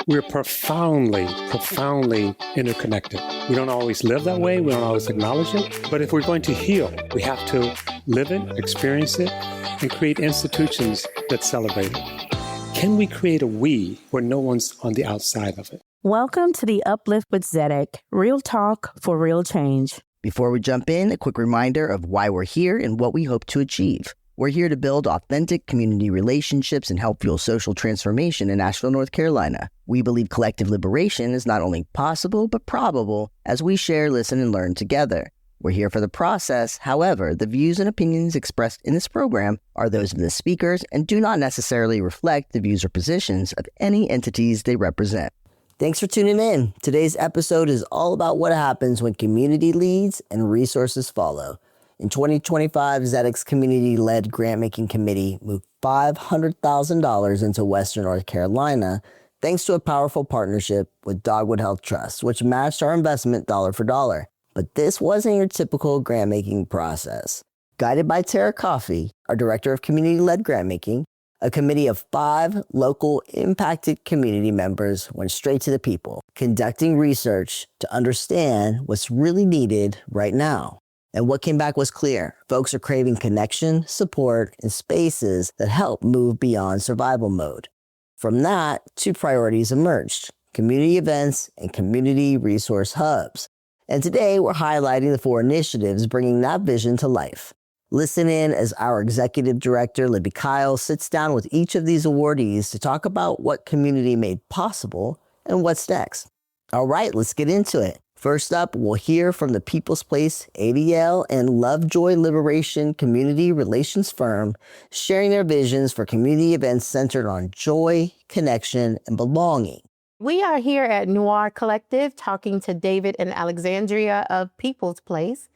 We're profoundly interconnected. We don't always live that way. We don't always acknowledge it. But if we're going to heal, we have to live it, experience it, and create institutions that celebrate it. Can we create a we where no one's on the outside of it? Welcome to the Uplift with Zedek, real talk for real change. Before we jump in, a quick reminder of why we're here and what we hope to achieve. We're here to build authentic community relationships and help fuel social transformation in Asheville, North Carolina. We believe collective liberation is not only possible, but probable as we share, listen, and learn together. We're here for the process. However, the views and opinions expressed in this program are those of the speakers and do not necessarily reflect the views or positions of any entities they represent. Thanks for tuning in. Today's episode is all about what happens when community leads and resources follow. In 2025, Zedek's community-led grant-making committee moved $500,000 into Western North Carolina thanks to a powerful partnership with Dogwood Health Trust, which matched our investment dollar for dollar. But this wasn't your typical grant-making process. Guided by Tara Coffey, our director of community-led grant-making, a committee of 5 local impacted community members went straight to the people, conducting research to understand what's really needed right now. And what came back was clear. Folks are craving connection, support, and spaces that help move beyond survival mode. From that, 2 priorities emerged: community events and community resource hubs. And today, we're highlighting the 4 initiatives bringing that vision to life. Listen in as our executive director, Libby Kyle, sits down with each of these awardees to talk about what community made possible and what's next. All right, let's get into it. First up, we'll hear from the People's Place ADL and Lovejoy Liberation Community Relations Firm, sharing their visions for community events centered on joy, connection, and belonging. We are here at Noir Collective talking to David and Alexandria of People's Place.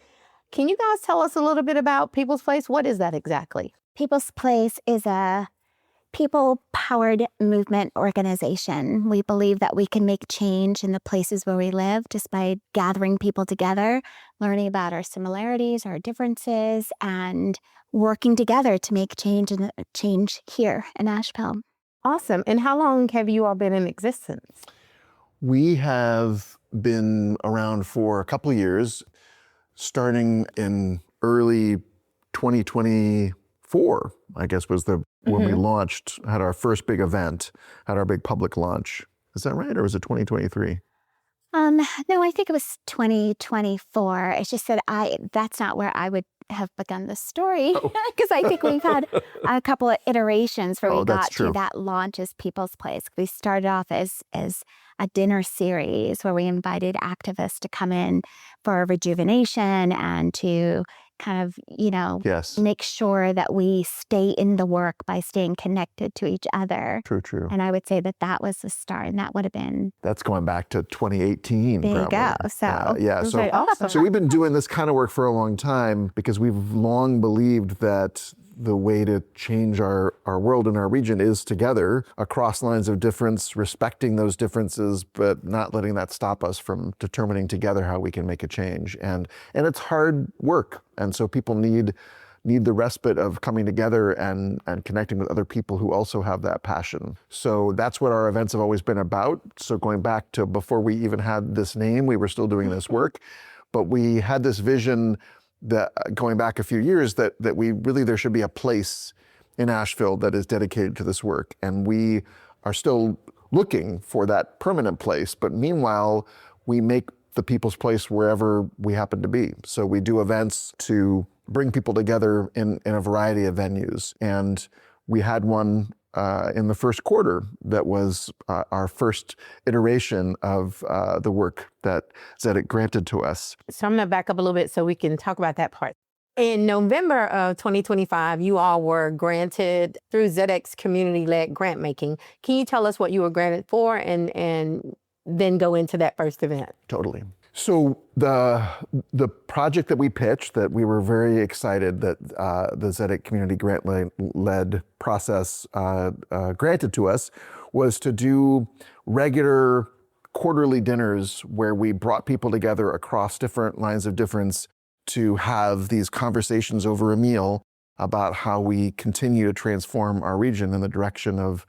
Can you guys tell us a little bit about People's Place? What is that exactly? People's Place is a people-powered movement organization. We believe that we can make change in the places where we live just by gathering people together, learning about our similarities, our differences, and working together to make change here in Asheville. Awesome. And how long have you all been in existence? We have been around for a couple of years, starting in early 2024, I guess was when we launched, had our first big event, had our big public launch. Is that right? Or was it 2023? No, I think it was 2024. It's just that that's not where I would have begun the story, because I think we've had a couple of iterations where we got to that launch as People's Place. We started off as a dinner series where we invited activists to come in for rejuvenation and to kind of, make sure that we stay in the work by staying connected to each other. True. And I would say that was the start, and that would have been... That's going back to 2018. There probably. You go. So, awesome. So we've been doing this kind of work for a long time because we've long believed that the way to change our world and our region is together across lines of difference, respecting those differences, but not letting that stop us from determining together how we can make a change. And it's hard work. And so people need the respite of coming together and connecting with other people who also have that passion. So that's what our events have always been about. So going back to before we even had this name, we were still doing this work, but we had this vision that going back a few years that there should be a place in Asheville that is dedicated to this work. And we are still looking for that permanent place. But meanwhile, we make the People's Place wherever we happen to be. So we do events to bring people together in a variety of venues. And we had one in the first quarter that was our first iteration of the work that Zedek granted to us. So I'm going to back up a little bit so we can talk about that part. In November of 2025, you all were granted through Zedek's community-led grant making. Can you tell us what you were granted for and then go into that first event? Totally. So the project that we pitched, that we were very excited that the Zedek Community Grant-led process granted to us, was to do regular quarterly dinners where we brought people together across different lines of difference to have these conversations over a meal about how we continue to transform our region in the direction of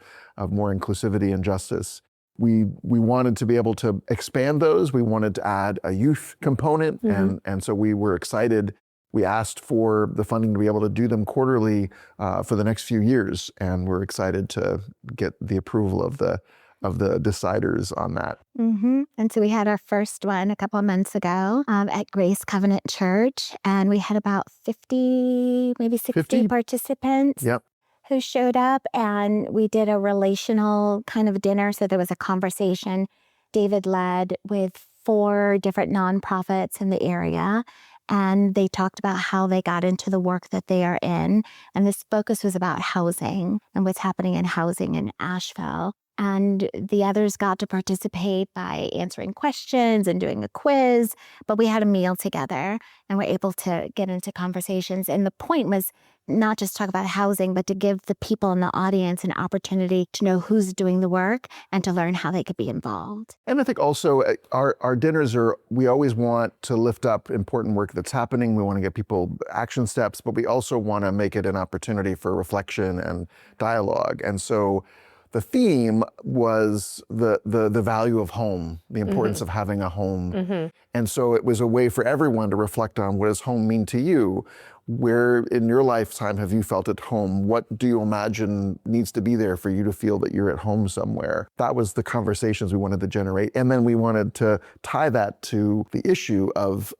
more inclusivity and justice. We wanted to be able to expand those. We wanted to add a youth component, and so we were excited. We asked for the funding to be able to do them quarterly for the next few years, and we're excited to get the approval of the deciders on that. And so we had our first one a couple of months ago at Grace Covenant Church, and we had about 50, maybe 60 participants. Yep. Who showed up, and we did a relational kind of dinner. So there was a conversation David led with 4 different nonprofits in the area, and they talked about how they got into the work that they are in. And this focus was about housing and what's happening in housing in Asheville. And the others got to participate by answering questions and doing a quiz. But we had a meal together and were able to get into conversations. And the point was not just talk about housing, but to give the people in the audience an opportunity to know who's doing the work and to learn how they could be involved. And I think also our dinners we always want to lift up important work that's happening. We want to get people action steps, but we also want to make it an opportunity for reflection and dialogue. And so the theme was the value of home, the importance of having a home. And so it was a way for everyone to reflect on, what does home mean to you? Where in your lifetime have you felt at home? What do you imagine needs to be there for you to feel that you're at home somewhere? That was the conversations we wanted to generate. And then we wanted to tie that to the issue of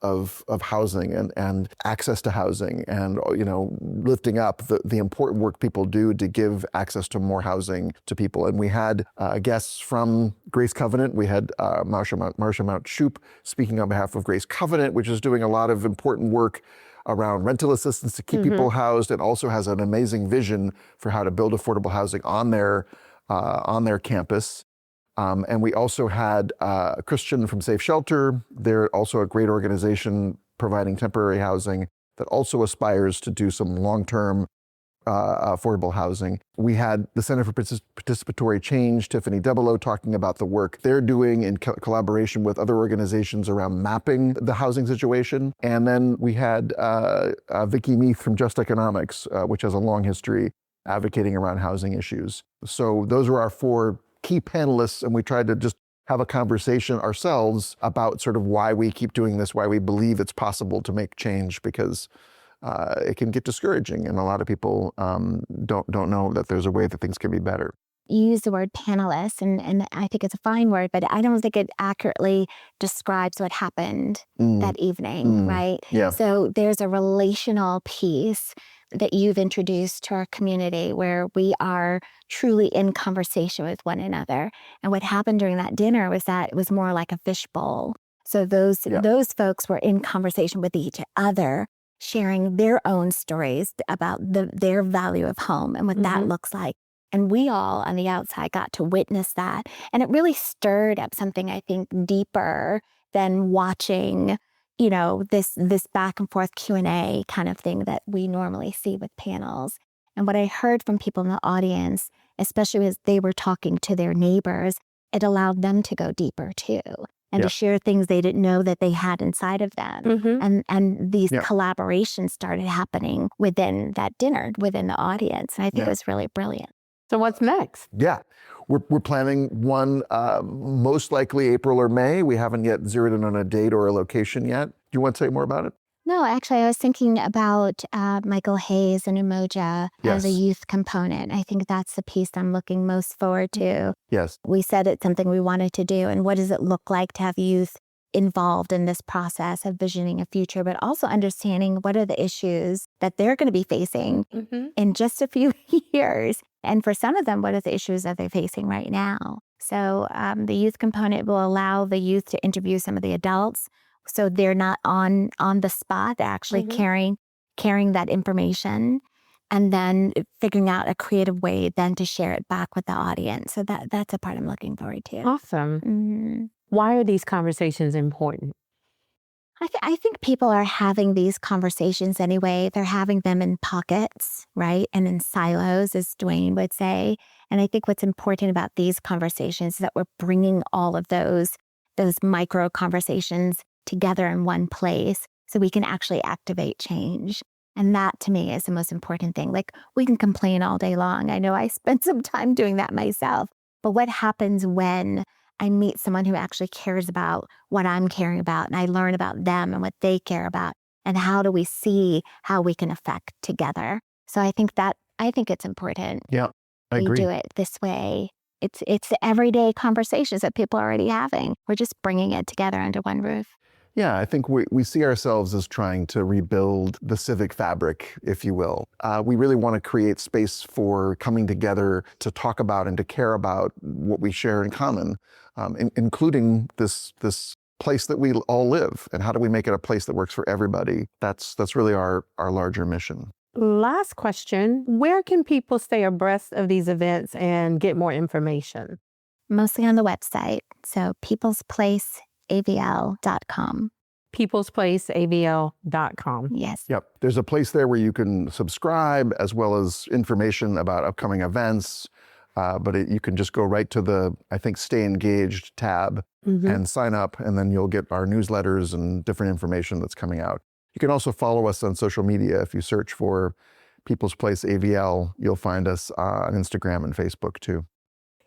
housing and access to housing, and lifting up the important work people do to give access to more housing to people. And we had guests from Grace Covenant. We had Marcia Mount Shoup speaking on behalf of Grace Covenant, which is doing a lot of important work around rental assistance to keep people housed, and also has an amazing vision for how to build affordable housing on their campus. And we also had a Christian from Safe Shelter. They're also a great organization providing temporary housing that also aspires to do some long-term affordable housing. We had the Center for Participatory Change, Tiffany Debelow, talking about the work they're doing in collaboration with other organizations around mapping the housing situation. And then we had Vicki Meath from Just Economics, which has a long history advocating around housing issues. So those were our 4 key panelists, and we tried to just have a conversation ourselves about sort of why we keep doing this, why we believe it's possible to make change, because it can get discouraging, and a lot of people don't know that there's a way that things can be better. You use the word panelists, and I think it's a fine word, but I don't think it accurately describes what happened that evening, right? Yeah. So there's a relational piece that you've introduced to our community where we are truly in conversation with one another. And what happened during that dinner was that it was more like a fishbowl. So those folks were in conversation with each other, sharing their own stories about their value of home and what that looks like. And we all on the outside got to witness that. And it really stirred up something, I think, deeper than watching, this back and forth Q&A kind of thing that we normally see with panels. And what I heard from people in the audience, especially as they were talking to their neighbors, it allowed them to go deeper too. And to share things they didn't know that they had inside of them. And these collaborations started happening within that dinner, within the audience. And I think it was really brilliant. So what's next? Yeah, we're planning one most likely April or May. We haven't yet zeroed in on a date or a location yet. Do you want to say more about it? No, actually, I was thinking about Michael Hayes and Umoja as a youth component. I think that's the piece I'm looking most forward to. Yes. We said it's something we wanted to do. And what does it look like to have youth involved in this process of visioning a future, but also understanding what are the issues that they're going to be facing in just a few years. And for some of them, what are the issues that they're facing right now? So the youth component will allow the youth to interview some of the adults. So they're not on the spot. They're actually carrying that information, and then figuring out a creative way then to share it back with the audience. So that's a part I'm looking forward to. Awesome. Why are these conversations important? I think people are having these conversations anyway. They're having them in pockets, right? And in silos, as Dwayne would say. And I think what's important about these conversations is that we're bringing all of those micro conversations together in one place so we can actually activate change. And that to me is the most important thing. Like, we can complain all day long. I know I spent some time doing that myself, But what happens when I meet someone who actually cares about what I'm caring about, and I learn about them and what they care about, and how do we see how we can affect together? So I think it's important. Yeah, I we agree. do it this way. It's the everyday conversations that people are already having. We're just bringing it together under one roof. Yeah, I think we see ourselves as trying to rebuild the civic fabric, if you will. We really want to create space for coming together to talk about and to care about what we share in common, including this place that we all live, and how do we make it a place that works for everybody. That's really our larger mission. Last question. Where can people stay abreast of these events and get more information? Mostly on the website. So peoplesplaceavl.com. peoplesplaceavl.com. Yes. Yep. There's a place there where you can subscribe, as well as information about upcoming events. But you can just go right to the, I think, Stay Engaged tab and sign up, and then you'll get our newsletters and different information that's coming out. You can also follow us on social media. If you search for People's Place AVL, you'll find us on Instagram and Facebook too.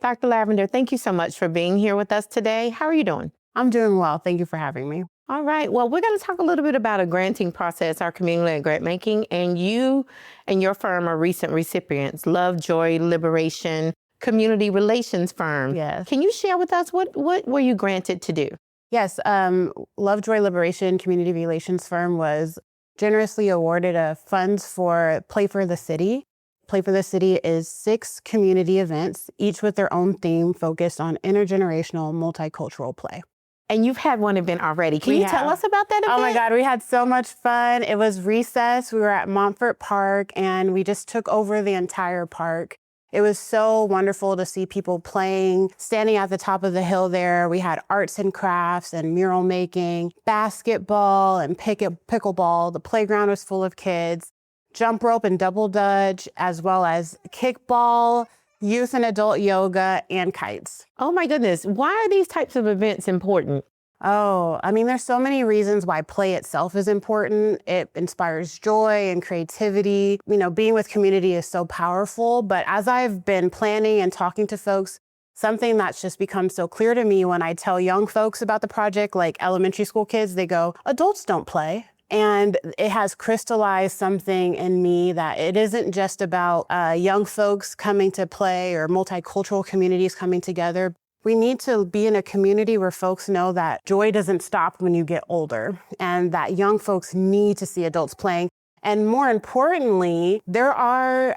Dr. Lavender, thank you so much for being here with us today. How are you doing? I'm doing well. Thank you for having me. All right. Well, we're going to talk a little bit about a granting process, our community-led grant making, and you and your firm are recent recipients, Love, Joy, Liberation Community Relations Firm. Yes. Can you share with us what were you granted to do? Yes. Love, Joy, Liberation Community Relations Firm was generously awarded funds for Play for the City. Play for the City is 6 community events, each with their own theme focused on intergenerational multicultural play. And you've had one event already. Can you tell us about that event? Oh my God, we had so much fun. It was recess. We were at Montfort Park, and we just took over the entire park. It was so wonderful to see people playing, standing at the top of the hill there. We had arts and crafts and mural making, basketball and pickleball. The playground was full of kids, jump rope and double dutch, as well as kickball, youth and adult yoga, and kites. Oh my goodness. Why are these types of events important? Oh, I mean, there's so many reasons why play itself is important. It inspires joy and creativity. You know, being with community is so powerful. But as I've been planning and talking to folks, something that's just become so clear to me when I tell young folks about the project, like elementary school kids, they go, adults don't play. And it has crystallized something in me that it isn't just about young folks coming to play or multicultural communities coming together. We need to be in a community where folks know that joy doesn't stop when you get older, and that young folks need to see adults playing. And more importantly, there are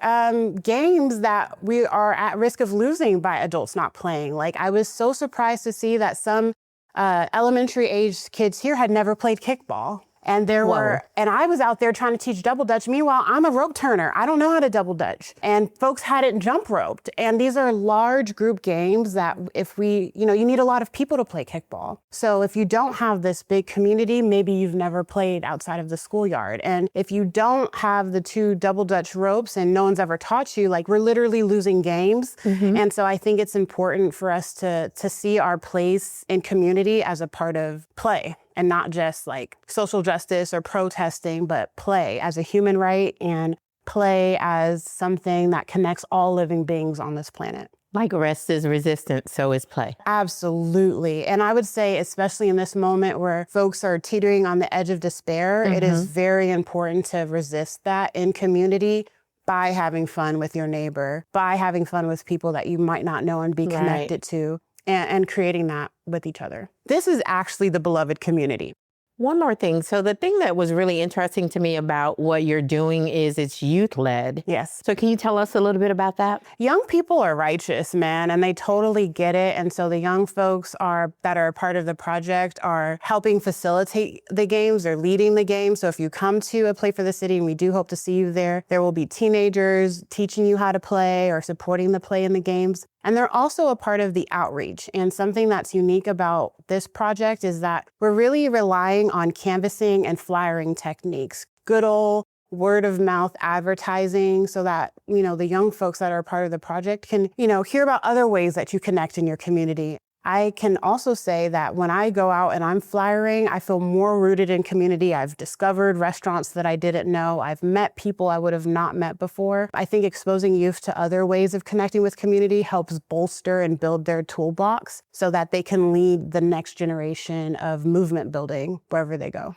games that we are at risk of losing by adults not playing. Like, I was so surprised to see that some elementary age kids here had never played kickball. And and I was out there trying to teach double dutch. Meanwhile, I'm a rope turner. I don't know how to double dutch. And folks hadn't jump roped. And these are large group games that you need a lot of people to play kickball. So if you don't have this big community, maybe you've never played outside of the schoolyard. And if you don't have the 2 double dutch ropes and no one's ever taught you, like, we're literally losing games. And so I think it's important for us to see our place in community as a part of play. And not just like social justice or protesting, but play as a human right and play as something that connects all living beings on this planet. Like rest is resistance, so is play. Absolutely. And I would say, especially in this moment where folks are teetering on the edge of despair, it is very important to resist that in community by having fun with your neighbor, by having fun with people that you might not know and be connected to. And creating that with each other. This is actually the beloved community. One more thing. So the thing that was really interesting to me about what you're doing is it's youth-led. Yes. So can you tell us a little bit about that? Young people are righteous, man, and they totally get it. And so the young folks that are a part of the project are helping facilitate the games. They're leading the game. So if you come to a Play for the City, and we do hope to see you there will be teenagers teaching you how to play or supporting the play in the games. And they're also a part of the outreach. And something that's unique about this project is that we're really relying on canvassing and flyering techniques, good old word of mouth advertising, so that, the young folks that are a part of the project can, hear about other ways that you connect in your community. I can also say that when I go out and I'm flyering, I feel more rooted in community. I've discovered restaurants that I didn't know. I've met people I would have not met before. I think exposing youth to other ways of connecting with community helps bolster and build their toolbox so that they can lead the next generation of movement building wherever they go.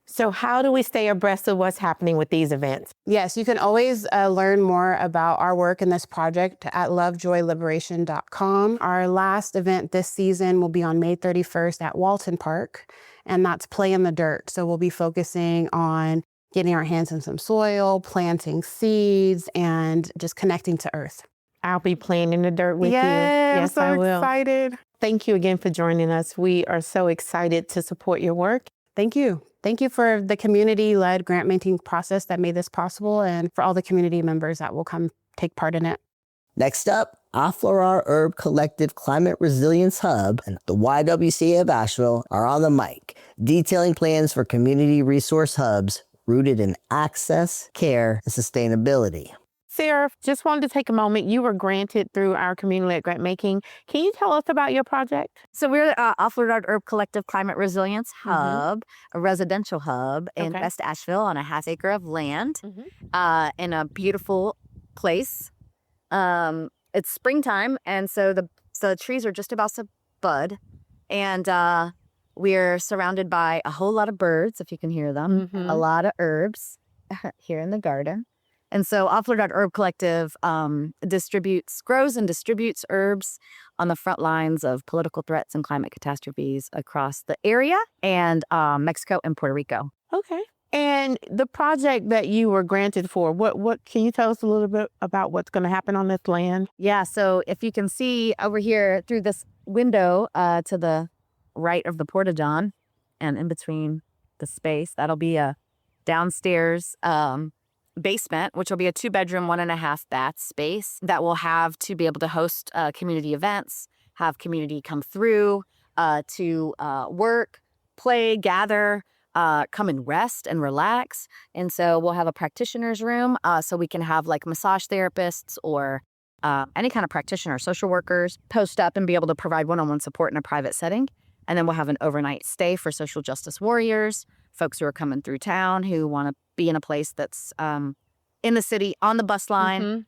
So how do we stay abreast of what's happening with these events? Yes, you can always learn more about our work in this project at lovejoyliberation.com. Our last event this season will be on May 31st at Walton Park, and that's Play in the Dirt. So we'll be focusing on getting our hands in some soil, planting seeds, and just connecting to earth. I'll be playing in the dirt with you. Yes, I'm so I will. excited. Thank you again for joining us. We are so excited to support your work. Thank you. Thank you for the community-led grant-making process that made this possible and for all the community members that will come take part in it. Next up, Aflorar Herb Collective Climate Resilience Hub and the YWCA of Asheville are on the mic, detailing plans for community resource hubs rooted in access, care, and sustainability. Sarah, just wanted to take a moment. You were granted through our community-led grant making. Can you tell us about your project? So we're Aflorar Herb Collective Climate Resilience Hub, a residential hub in West Asheville on a half acre of land in a beautiful place. It's springtime, and so the trees are just about to bud, and we're surrounded by a whole lot of birds, if you can hear them, a lot of herbs here in the garden. And so Aflorar Herb Collective grows and distributes herbs on the front lines of political threats and climate catastrophes across the area and Mexico and Puerto Rico. Okay. And the project that you were granted for, what can you tell us a little bit about what's going to happen on this land? Yeah, so if you can see over here through this window to the right of the porta-john and in between the space, that'll be a downstairs basement, which will be a 2-bedroom, 1.5 bath space that will have to be able to host community events, have community come through to work, play, gather, come and rest and relax. And so we'll have a practitioner's room so we can have like massage therapists or any kind of practitioner, social workers, post up and be able to provide one-on-one support in a private setting. And then we'll have an overnight stay for social justice warriors, folks who are coming through town who want to be in a place that's in the city, on the bus line,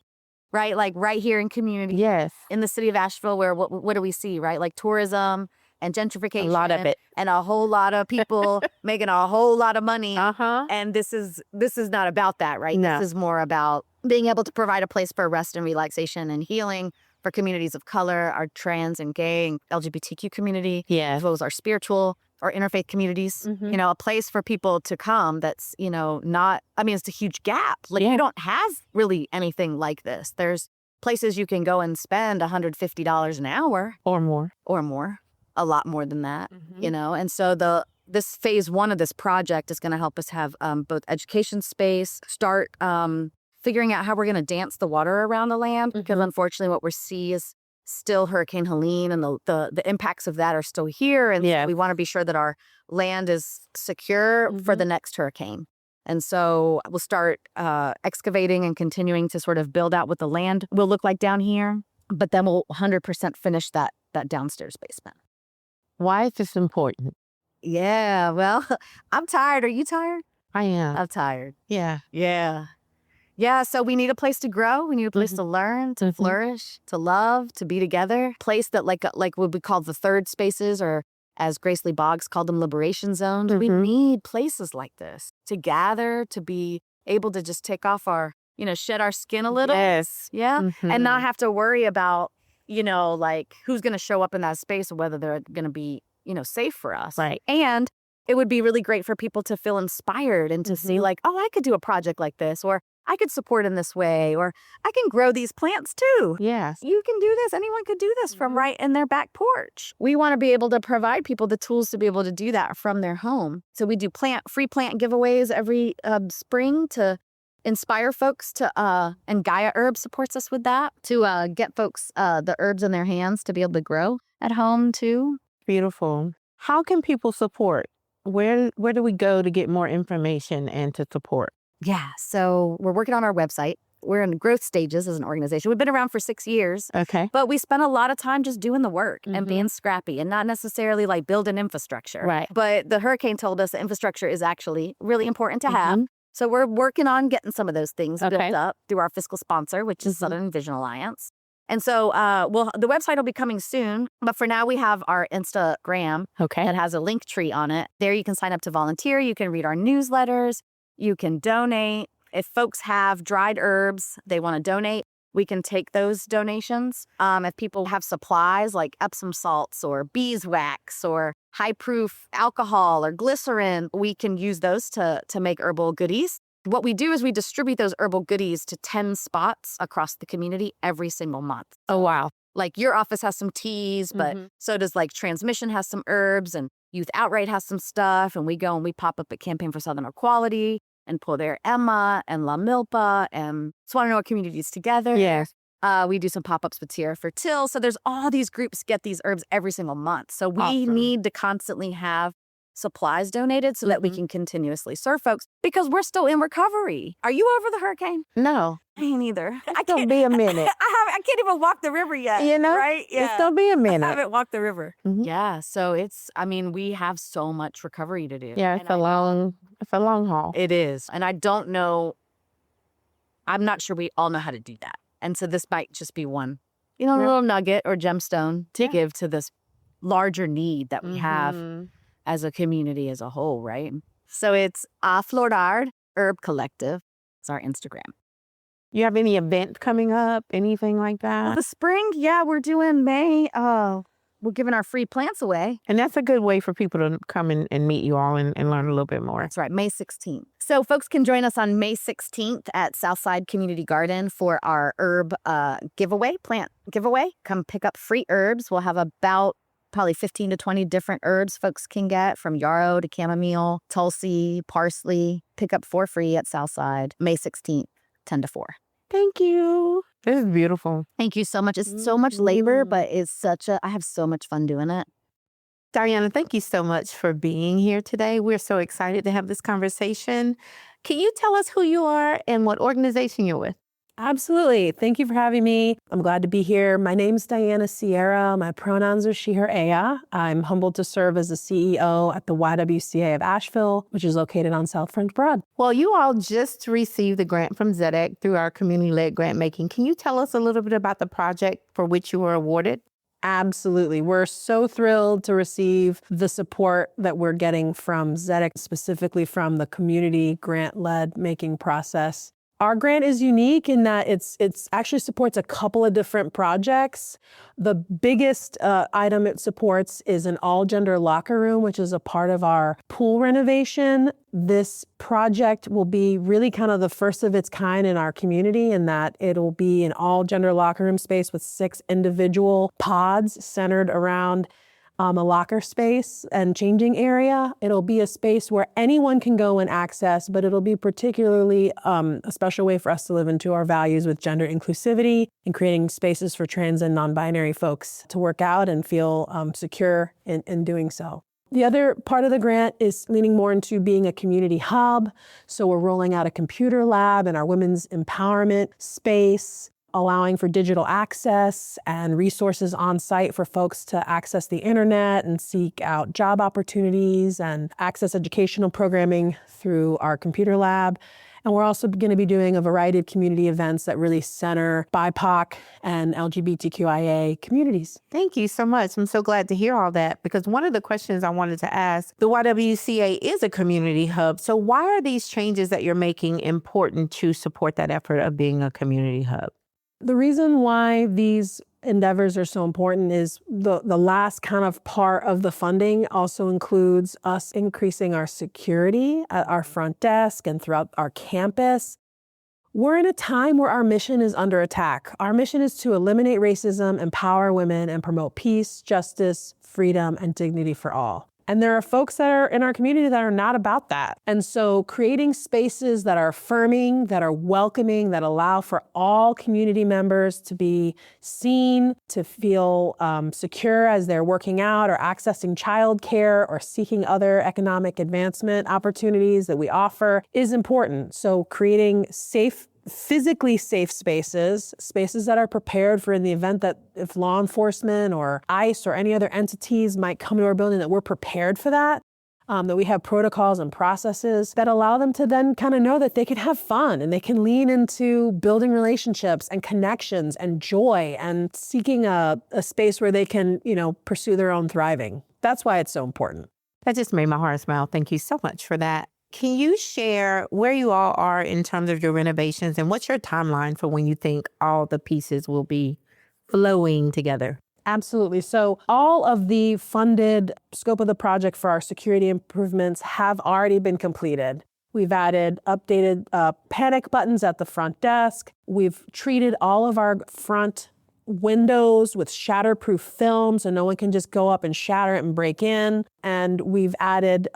right? Like right here in community. Yes. In the city of Asheville, where what do we see, right? Like tourism and gentrification. A lot of it. And a whole lot of people making a whole lot of money. Uh-huh. And this is not about that, right? No. This is more about being able to provide a place for rest and relaxation and healing for communities of color, our trans and gay and LGBTQ community, as well as our spiritual or interfaith communities, you know, a place for people to come that's, you know, not, I mean, it's a huge gap. Like, you don't have really anything like this. There's places you can go and spend $150 an hour. Or more. Or more. A lot more than that, you know? And so this phase 1 of this project is going to help us have both education space, start figuring out how we're going to dance the water around the land, because unfortunately what we see is still Hurricane Helene, and the impacts of that are still here. And we want to be sure that our land is secure for the next hurricane. And so we'll start excavating and continuing to sort of build out what the land will look like down here. But then we'll 100% finish that downstairs basement. Why is this important? Yeah, well, I'm tired. Are you tired? I am. I'm tired. Yeah. Yeah. Yeah, so we need a place to grow. We need a place to learn, to flourish, to love, to be together. Place that like what we call the third spaces, or as Grace Lee Boggs called them, liberation zones. We need places like this to gather, to be able to just take off our, you know, shed our skin a little. Yes. Yeah. And not have to worry about, you know, like who's going to show up in that space or whether they're going to be, you know, safe for us. Right. And it would be really great for people to feel inspired and to see like, oh, I could do a project like this, or I could support in this way, or I can grow these plants too. Yes. You can do this. Anyone could do this from right in their back porch. We want to be able to provide people the tools to be able to do that from their home. So we do free plant giveaways every spring to inspire folks to, and Gaia Herb supports us with that, to get folks the herbs in their hands to be able to grow at home too. Beautiful. How can people support? Where do we go to get more information and to support? Yeah, so we're working on our website. We're in growth stages as an organization. We've been around for 6 years. Okay. But we spent a lot of time just doing the work and being scrappy and not necessarily like building infrastructure. Right. But the hurricane told us that infrastructure is actually really important to have. So we're working on getting some of those things built up through our fiscal sponsor, which is Southern Vision Alliance. And so, the website will be coming soon. But for now, we have our Instagram that has a link tree on it. There you can sign up to volunteer. You can read our newsletters. You can donate. If folks have dried herbs they want to donate, we can take those donations. If people have supplies like Epsom salts or beeswax or high-proof alcohol or glycerin, we can use those to make herbal goodies. What we do is we distribute those herbal goodies to 10 spots across the community every single month. Oh, wow. Like your office has some teas, but so does like Transmission has some herbs and Youth Outright has some stuff. And we go and we pop up at Campaign for Southern Equality and Poder Emma and La Milpa and Swananoa Communities Together. Yes. We do some pop-ups with Tierra Fertile. So there's all these groups get these herbs every single month. So we need to constantly have supplies donated so that we can continuously serve folks because we're still in recovery. Are you over the hurricane? No. I ain't either. It's going to be a minute. I can't even walk the river yet. You know? Right? Yeah. It's going to be a minute. I haven't walked the river. Yeah. So we have so much recovery to do. Yeah, it's a long haul. It is. And I don't know, I'm not sure we all know how to do that. And so this might just be one, little nugget or gemstone to give to this larger need that we have as a community as a whole, right? So it's Aflorar Herb Collective. It's our Instagram. You have any event coming up? Anything like that? The spring, we're doing May. We're giving our free plants away. And that's a good way for people to come and meet you all and learn a little bit more. That's right, May 16th. So folks can join us on May 16th at Southside Community Garden for our herb plant giveaway. Come pick up free herbs. We'll have about probably 15 to 20 different herbs folks can get, from yarrow to chamomile, tulsi, parsley. Pick up for free at Southside, May 16th, 10 to 4. Thank you. This is beautiful. Thank you so much. It's so much labor, but I have so much fun doing it. Diana, thank you so much for being here today. We're so excited to have this conversation. Can you tell us who you are and what organization you're with? Absolutely. Thank you for having me. I'm glad to be here. My name's Diana Sierra. My pronouns are she, her, aya. I'm humbled to serve as the CEO at the YWCA of Asheville, which is located on South French Broad. Well, you all just received a grant from ZEDEC through our community-led grant making. Can you tell us a little bit about the project for which you were awarded? Absolutely. We're so thrilled to receive the support that we're getting from ZEDEC, specifically from the community grant-led making process. Our grant is unique in that it's actually supports a couple of different projects. The biggest item it supports is an all-gender locker room, which is a part of our pool renovation. This project will be really kind of the first of its kind in our community in that it'll be an all-gender locker room space with 6 individual pods centered around a locker space and changing area. It'll be a space where anyone can go and access, but it'll be particularly a special way for us to live into our values with gender inclusivity and creating spaces for trans and non-binary folks to work out and feel secure in doing so. The other part of the grant is leaning more into being a community hub. So we're rolling out a computer lab in our women's empowerment space, allowing for digital access and resources on site for folks to access the internet and seek out job opportunities and access educational programming through our computer lab. And we're also going to be doing a variety of community events that really center BIPOC and LGBTQIA communities. Thank you so much. I'm so glad to hear all that because one of the questions I wanted to ask, the YWCA is a community hub. So why are these changes that you're making important to support that effort of being a community hub? The reason why these endeavors are so important is the last kind of part of the funding also includes us increasing our security at our front desk and throughout our campus. We're in a time where our mission is under attack. Our mission is to eliminate racism, empower women, and promote peace, justice, freedom, and dignity for all. And there are folks that are in our community that are not about that. And so creating spaces that are affirming, that are welcoming, that allow for all community members to be seen, to feel secure as they're working out or accessing childcare or seeking other economic advancement opportunities that we offer is important. So creating safe physically safe spaces, spaces that are prepared for in the event that if law enforcement or ICE or any other entities might come to our building, that we're prepared for that. That we have protocols and processes that allow them to then kind of know that they can have fun and they can lean into building relationships and connections and joy and seeking a space where they can, pursue their own thriving. That's why it's so important. That just made my heart smile. Thank you so much for that. Can you share where you all are in terms of your renovations and what's your timeline for when you think all the pieces will be flowing together? Absolutely. So all of the funded scope of the project for our security improvements have already been completed. We've added updated panic buttons at the front desk. We've treated all of our front windows with shatterproof film so no one can just go up and shatter it and break in. And we've added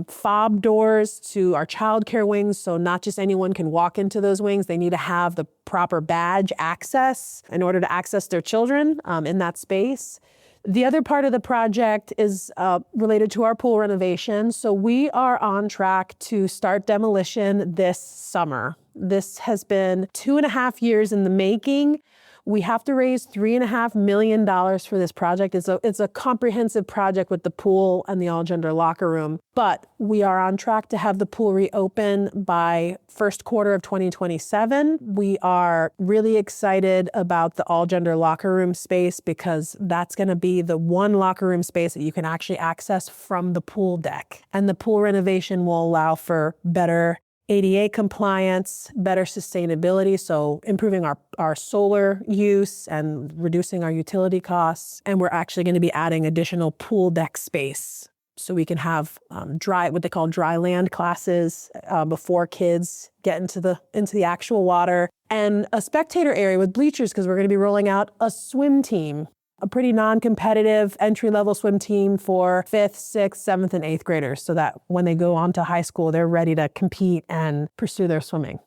fob doors to our childcare wings so not just anyone can walk into those wings. They need to have the proper badge access in order to access their children in that space. The other part of the project is related to our pool renovation. So we are on track to start demolition this summer. This has been 2.5 years in the making. We have to raise $3.5 million for this project. It's a comprehensive project with the pool and the all-gender locker room, but we are on track to have the pool reopen by first quarter of 2027. We are really excited about the all-gender locker room space because that's going to be the one locker room space that you can actually access from the pool deck. And the pool renovation will allow for better ADA compliance, better sustainability, so improving our solar use and reducing our utility costs. And we're actually going to be adding additional pool deck space so we can have what they call dry land classes before kids get into the actual water, and a spectator area with bleachers because we're going to be rolling out a swim team. A pretty non-competitive entry-level swim team for 5th, 6th, 7th, and 8th graders so that when they go on to high school, they're ready to compete and pursue their swimming.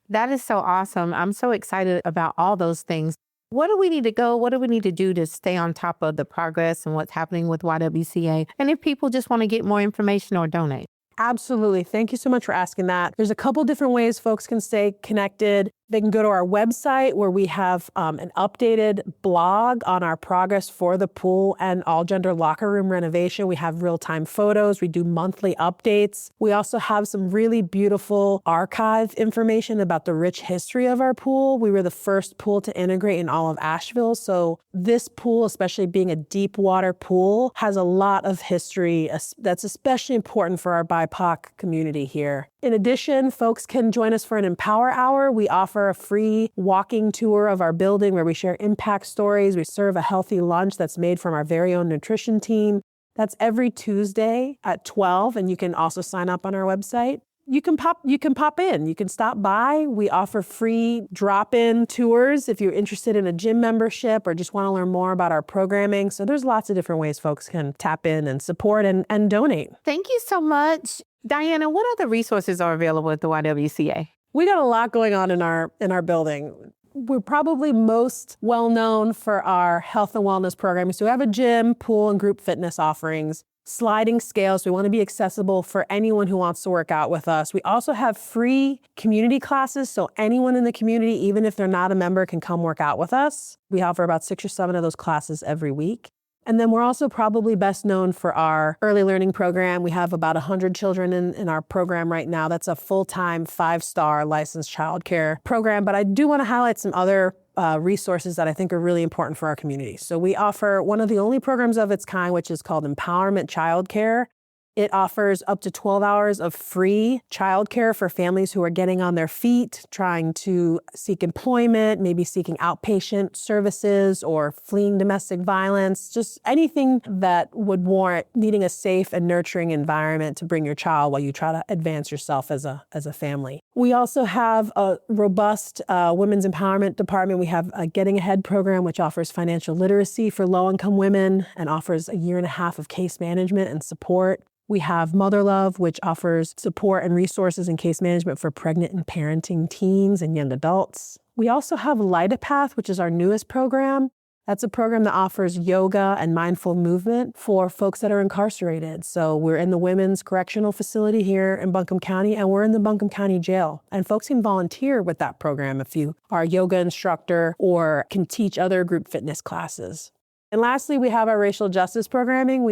That is so awesome. I'm so excited about all those things. What do we need to go? What do we need to do to stay on top of the progress and what's happening with YWCA? And if people just want to get more information or donate? Absolutely. Thank you so much for asking that. There's a couple different ways folks can stay connected. They can go to our website where we have an updated blog on our progress for the pool and all-gender locker room renovation. We have real-time photos. We do monthly updates. We also have some really beautiful archive information about the rich history of our pool. We were the first pool to integrate in all of Asheville. So this pool, especially being a deep water pool, has a lot of history that's especially important for our BIPOC community here. In addition, folks can join us for an Empower Hour. We offer a free walking tour of our building where we share impact stories. We serve a healthy lunch that's made from our very own nutrition team. That's every Tuesday at 12, and you can also sign up on our website. You can pop in. You can stop by. We offer free drop-in tours if you're interested in a gym membership or just want to learn more about our programming. So there's lots of different ways folks can tap in and support and donate. Thank you so much. Diana, what other resources are available at the YWCA? We got a lot going on in our building. We're probably most well known for our health and wellness programming. So we have a gym, pool, and group fitness offerings. Sliding scales. We want to be accessible for anyone who wants to work out with us. We also have free community classes, so anyone in the community, even if they're not a member, can come work out with us. We offer about 6 or 7 of those classes every week. And then we're also probably best known for our early learning program. We have about 100 children in our program right now. That's a full-time 5-star licensed childcare program. But I do want to highlight some other resources that I think are really important for our community. So we offer one of the only programs of its kind, which is called Empowerment Childcare. It offers up to 12 hours of free childcare for families who are getting on their feet, trying to seek employment, maybe seeking outpatient services or fleeing domestic violence, just anything that would warrant needing a safe and nurturing environment to bring your child while you try to advance yourself as a family. We also have a robust women's empowerment department. We have a Getting Ahead program, which offers financial literacy for low-income women and offers a 1.5 years of case management and support. We have Mother Love, which offers support and resources and case management for pregnant and parenting teens and young adults. We also have Light a Path, which is our newest program. That's a program that offers yoga and mindful movement for folks that are incarcerated. So we're in the Women's Correctional Facility here in Buncombe County, and we're in the Buncombe County Jail. And folks can volunteer with that program if you are a yoga instructor or can teach other group fitness classes. And lastly, we have our racial justice programming.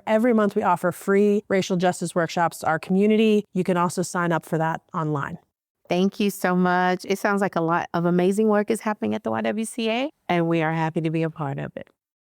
Every month we offer free racial justice workshops to our community. You can also sign up for that online. Thank you so much. It sounds like a lot of amazing work is happening at the YWCA, and we are happy to be a part of it.